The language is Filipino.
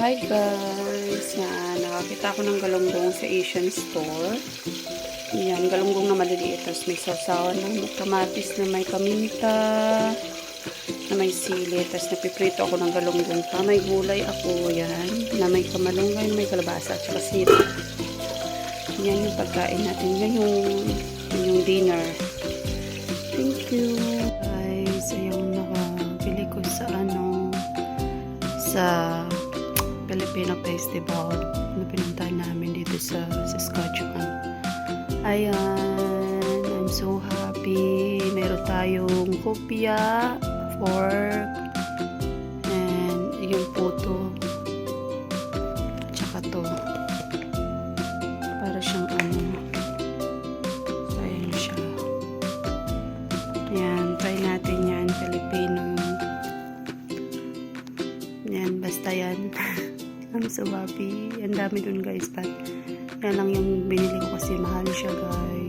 Hi guys! Yan, nakakita ko ng galunggong sa Asian store. Yan, galunggong na maliliit. Tapos may sausawan ng kamatis na may paminta, na may sili. Tapos napiprito ako ng galunggong pa. May gulay ako, yan, na may kamalunggay, may kalabasa, at saka sili. Yan yung pagkain natin ngayon. Yan yung dinner. Thank you! Guys, ayun, nakabili ko sa sa Filipino Festival na pinuntahan namin dito sa Saskatchewan. Ayan, I'm so happy. Meron tayong kopya, fork, and yung puto. Tsaka to. Para siyang ayan siya. Ayan, try natin yan. Filipino. Yan, basta yan. I'm so happy. Ang dami dun guys, but yan lang yung binili ko kasi mahal siya guys.